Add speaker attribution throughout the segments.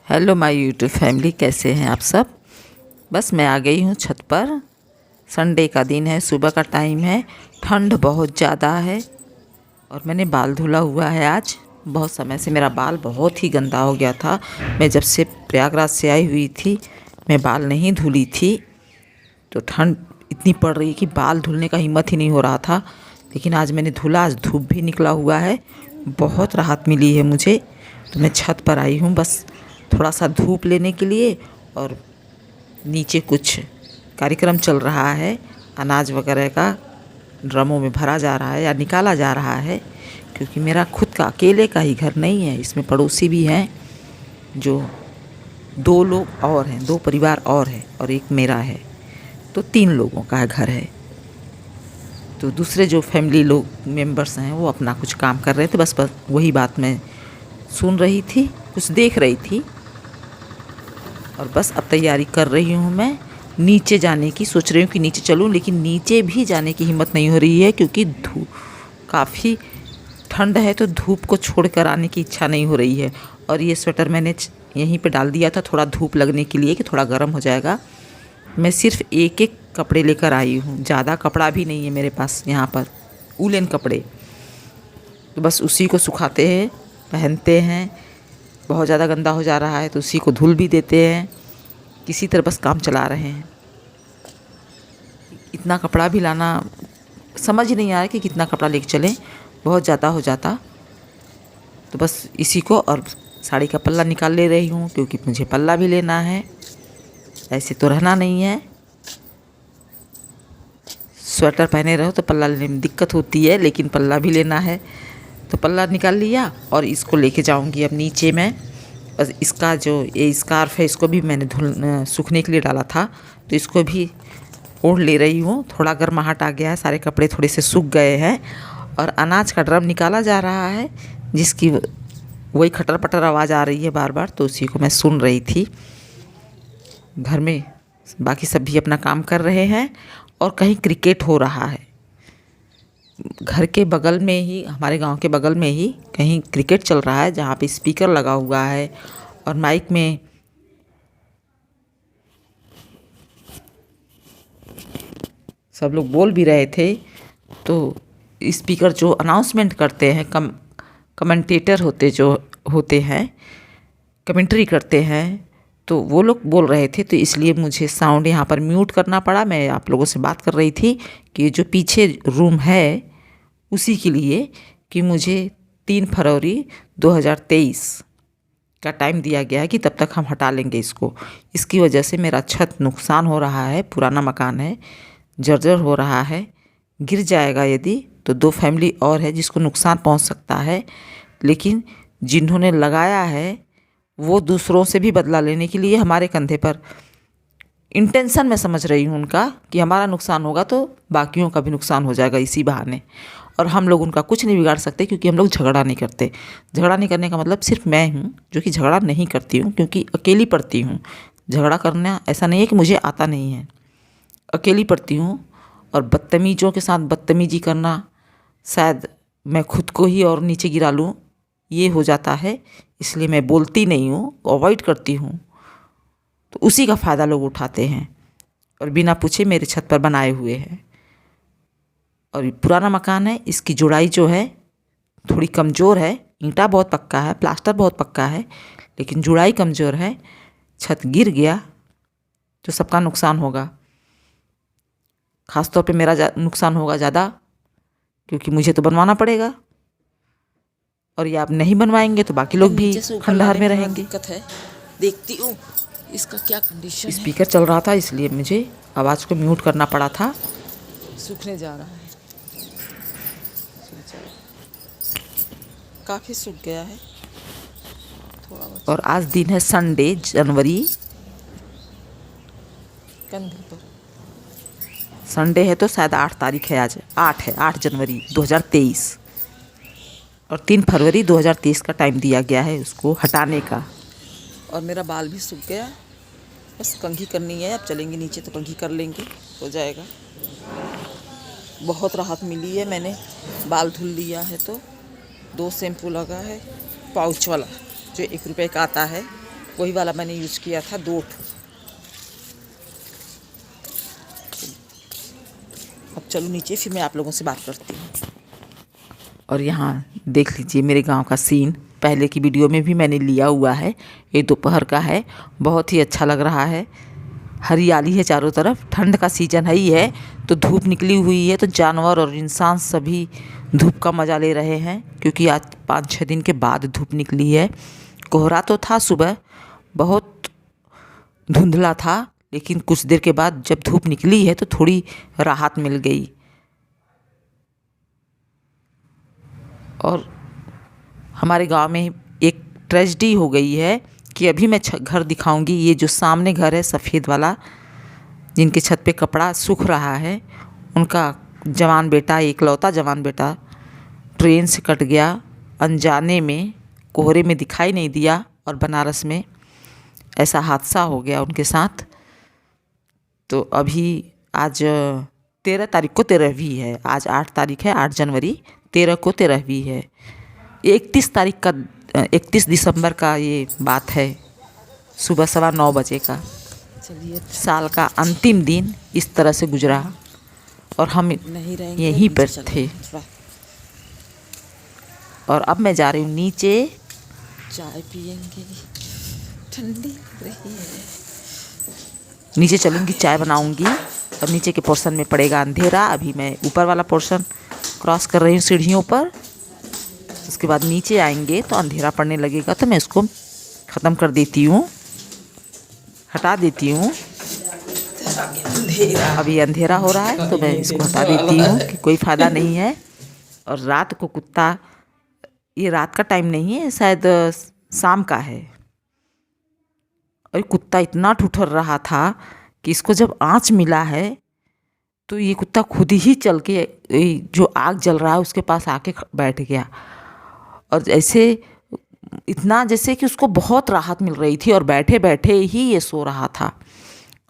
Speaker 1: Hello my YouTube family, कैसे हैं आप सब। बस मैं आ गई हूँ छत पर। संडे का दिन है, सुबह का टाइम है, ठंड बहुत ज़्यादा है और मैंने बाल धुला हुआ है। आज बहुत समय से मेरा बाल बहुत ही गंदा हो गया था। मैं जब से प्रयागराज से आई हुई थी मैं बाल नहीं धुली थी, तो ठंड इतनी पड़ रही कि बाल धुलने का हिम्मत ही नहीं हो रहा था। लेकिन आज मैंने धुला, आज धूप भी निकला हुआ है, बहुत राहत मिली है मुझे। तो मैं छत पर आई हूँ बस थोड़ा सा धूप लेने के लिए। और नीचे कुछ कार्यक्रम चल रहा है, अनाज वगैरह का ड्रमों में भरा जा रहा है या निकाला जा रहा है, क्योंकि मेरा खुद का अकेले का ही घर नहीं है, इसमें पड़ोसी भी हैं, जो 2 लोग और हैं, 2 परिवार और हैं और एक मेरा है, तो 3 लोगों का घर है। तो दूसरे जो फैमिली लोग मेंबर्स हैं वो अपना कुछ काम कर रहे थे, बस वही बात मैं सुन रही थी, कुछ देख रही थी। और बस अब तैयारी कर रही हूँ मैं नीचे जाने की, सोच रही हूँ कि नीचे चलूँ, लेकिन नीचे भी जाने की हिम्मत नहीं हो रही है क्योंकि काफ़ी ठंड है, तो धूप को छोड़ कर आने की इच्छा नहीं हो रही है। और ये स्वेटर मैंने यहीं पे डाल दिया था थोड़ा धूप लगने के लिए कि थोड़ा गर्म हो जाएगा। मैं सिर्फ एक एक कपड़े लेकर आई हूँ, ज़्यादा कपड़ा भी नहीं है मेरे पास यहाँ पर, वूलन कपड़े। तो बस उसी को सुखाते हैं, पहनते हैं। बहुत ज़्यादा गंदा हो जा रहा है तो उसी को धुल भी देते हैं। किसी तरह बस काम चला रहे हैं। इतना कपड़ा भी लाना समझ ही नहीं आ रहा कि कितना कपड़ा लेके चलें, बहुत ज़्यादा हो जाता। तो बस इसी को, और साड़ी का पल्ला निकाल ले रही हूँ क्योंकि मुझे पल्ला भी लेना है, ऐसे तो रहना नहीं है। स्वेटर पहने रहो तो पल्ला लेने में दिक्कत होती है, लेकिन पल्ला भी लेना है, तो पल्ला निकाल लिया। और इसको लेके जाऊंगी अब नीचे मैं। बस इसका जो ये स्कार्फ है इसको भी मैंने सूखने के लिए डाला था, तो इसको भी ओढ़ ले रही हूँ। थोड़ा गर्माहट आ गया है, सारे कपड़े थोड़े से सूख गए हैं। और अनाज का ड्रम निकाला जा रहा है, जिसकी वही खटर पटर आवाज़ आ रही है बार बार, तो उसी को मैं सुन रही थी। घर में बाकी सब भी अपना काम कर रहे हैं और कहीं क्रिकेट हो रहा है। घर के बगल में ही, हमारे गांव के बगल में ही कहीं क्रिकेट चल रहा है, जहाँ पे स्पीकर लगा हुआ है और माइक में सब लोग बोल भी रहे थे। तो स्पीकर जो अनाउंसमेंट करते हैं, कमेंटेटर जो होते हैं, कमेंट्री करते हैं, तो वो लोग बोल रहे थे, तो इसलिए मुझे साउंड यहाँ पर म्यूट करना पड़ा। मैं आप लोगों से बात कर रही थी कि जो पीछे रूम है उसी के लिए, कि मुझे 3 फरवरी 2023 का टाइम दिया गया है कि तब तक हम हटा लेंगे इसको। इसकी वजह से मेरा छत नुकसान हो रहा है, पुराना मकान है, जर्जर हो रहा है, गिर जाएगा यदि तो 2 फैमिली और है जिसको नुकसान पहुंच सकता है। लेकिन जिन्होंने लगाया है वो दूसरों से भी बदला लेने के लिए हमारे कंधे पर, इंटेंशन मैं समझ रही हूँ उनका कि हमारा नुकसान होगा तो बाकियों का भी नुकसान हो जाएगा इसी बहाने। और हम लोग उनका कुछ नहीं बिगाड़ सकते क्योंकि हम लोग झगड़ा नहीं करते। झगड़ा नहीं करने का मतलब सिर्फ मैं हूँ जो कि झगड़ा नहीं करती हूँ, क्योंकि अकेली पड़ती हूँ। झगड़ा करना ऐसा नहीं है कि मुझे आता नहीं है, अकेली पड़ती हूँ। और बदतमीज़ों के साथ बदतमीजी करना, शायद मैं खुद को ही और नीचे गिरा लूँ, ये हो जाता है। इसलिए मैं बोलती नहीं हूँ, अवॉइड करती हूँ। तो उसी का फ़ायदा लोग उठाते हैं और बिना पूछे मेरे छत पर बनाए हुए हैं। और ये पुराना मकान है, इसकी जुड़ाई जो है थोड़ी कमज़ोर है। ईंटा बहुत पक्का है, प्लास्टर बहुत पक्का है, लेकिन जुड़ाई कमज़ोर है। छत गिर गया तो सबका नुकसान होगा, ख़ास तौर पे मेरा नुकसान होगा ज़्यादा, क्योंकि मुझे तो बनवाना पड़ेगा। और ये आप नहीं बनवाएंगे तो बाकी लोग भी खंडहर में रहेंगे। दिक्कत है, देखती हूँ इसका क्या कंडीशन है। स्पीकर चल रहा था इसलिए मुझे आवाज़ को म्यूट करना पड़ा था। सूखने जा रहा है, काफ़ी सूख गया है थोड़ा बहुत। और आज दिन है संडे, जनवरी, कंधे पर संडे है तो शायद 8 तारीख है, आज 8 है, 8 जनवरी 2023। और 3 फरवरी 2023 का टाइम दिया गया है उसको हटाने का। और मेरा बाल भी सूख गया, बस कंघी करनी है। अब चलेंगे नीचे तो कंघी कर लेंगे, हो जाएगा। बहुत राहत मिली है, मैंने बाल धुल लिया है। तो 2 शैम्पू लगा है, पाउच वाला जो 1 रुपये का आता है, वही वाला मैंने यूज़ किया था 2 ठो। अब चलो नीचे, फिर मैं आप लोगों से बात करती हूँ। और यहाँ देख लीजिए मेरे गांव का सीन, पहले की वीडियो में भी मैंने लिया हुआ है। ये दोपहर का है, बहुत ही अच्छा लग रहा है। हरियाली है चारों तरफ, ठंड का सीज़न है ही है, तो धूप निकली हुई है, तो जानवर और इंसान सभी धूप का मज़ा ले रहे हैं, क्योंकि आज 5-6 दिन के बाद धूप निकली है। कोहरा तो था, सुबह बहुत धुंधला था, लेकिन कुछ देर के बाद जब धूप निकली है तो थोड़ी राहत मिल गई। और हमारे गांव में एक ट्रेजेडी हो गई है कि अभी मैं घर दिखाऊंगी। ये जो सामने घर है सफ़ेद वाला, जिनके छत पे कपड़ा सूख रहा है, उनका जवान बेटा, एकलौता जवान बेटा ट्रेन से कट गया अनजाने में, कोहरे में दिखाई नहीं दिया, और बनारस में ऐसा हादसा हो गया उनके साथ। तो अभी आज 13 तारीख को 13वीं है, आज 8 तारीख है, 8 जनवरी, 13 को 13वीं है। 31 दिसंबर का ये बात है, सुबह 9:15 बजे का। चलिए, साल का अंतिम दिन इस तरह से गुजरा और हम यहीं पर थे। और अब मैं जा रही हूँ नीचे, चाय पियेंगे, ठंडी रही है। नीचे चलूँगी, चाय बनाऊँगी, और नीचे के पोर्शन में पड़ेगा अंधेरा। अभी मैं ऊपर वाला पोर्शन क्रॉस कर रही हूँ सीढ़ियों पर, उसके बाद नीचे आएंगे तो अंधेरा पड़ने लगेगा, तो मैं इसको ख़त्म कर देती हूँ, हटा देती हूँ। अभी अंधेरा हो रहा है तो मैं इसको हटा देती हूँ कि कोई फ़ायदा नहीं है। और रात को कुत्ता, ये रात का टाइम नहीं है, शायद शाम का है, और कुत्ता इतना ठुठर रहा था कि इसको जब आँच मिला है तो ये कुत्ता खुद ही चल के जो आग जल रहा है उसके पास आके बैठ गया, और ऐसे इतना जैसे कि उसको बहुत राहत मिल रही थी, और बैठे बैठे ही ये सो रहा था,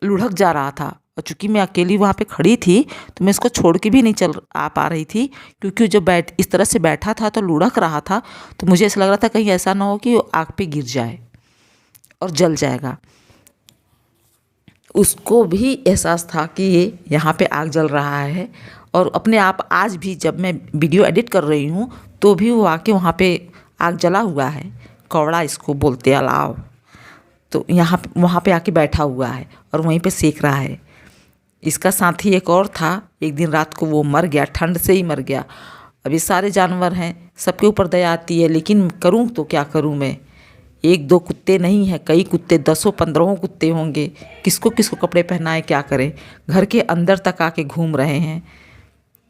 Speaker 1: लुढ़क जा रहा था। और चूँकि मैं अकेली वहाँ पे खड़ी थी तो मैं इसको छोड़ के भी नहीं चल आ पा रही थी, क्योंकि जब इस तरह से बैठा था तो लुढ़क रहा था, तो मुझे ऐसा लग रहा था कहीं ऐसा ना हो कि वो आग पे गिर जाए और जल जाएगा। उसको भी एहसास था कि ये यहाँ पे आग जल रहा है, और अपने आप आज भी जब मैं वीडियो एडिट कर रही हूँ तो भी वो आके वहाँ पे आग जला हुआ है, कौड़ा इसको बोलते अलाव, तो वहाँ पे आके बैठा हुआ है और वहीं पे सेक रहा है। इसका साथी एक और था, एक दिन रात को वो मर गया, ठंड से ही मर गया। अभी सारे जानवर हैं, सबके ऊपर दया आती है, लेकिन करूँ तो क्या करूँ मैं। 1-2 कुत्ते नहीं हैं, कई कुत्ते, 10-15 कुत्ते होंगे, किसको किसको कपड़े पहनाए, क्या करें। घर के अंदर तक आके घूम रहे हैं।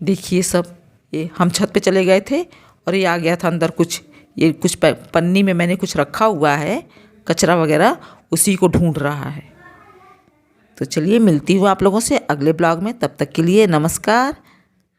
Speaker 1: देखिए सब, ये हम छत पे चले गए थे और ये आ गया था अंदर। ये कुछ पन्नी में मैंने कुछ रखा हुआ है, कचरा वगैरह, उसी को ढूंढ रहा है। तो चलिए, मिलती हूँ आप लोगों से अगले ब्लॉग में, तब तक के लिए नमस्कार।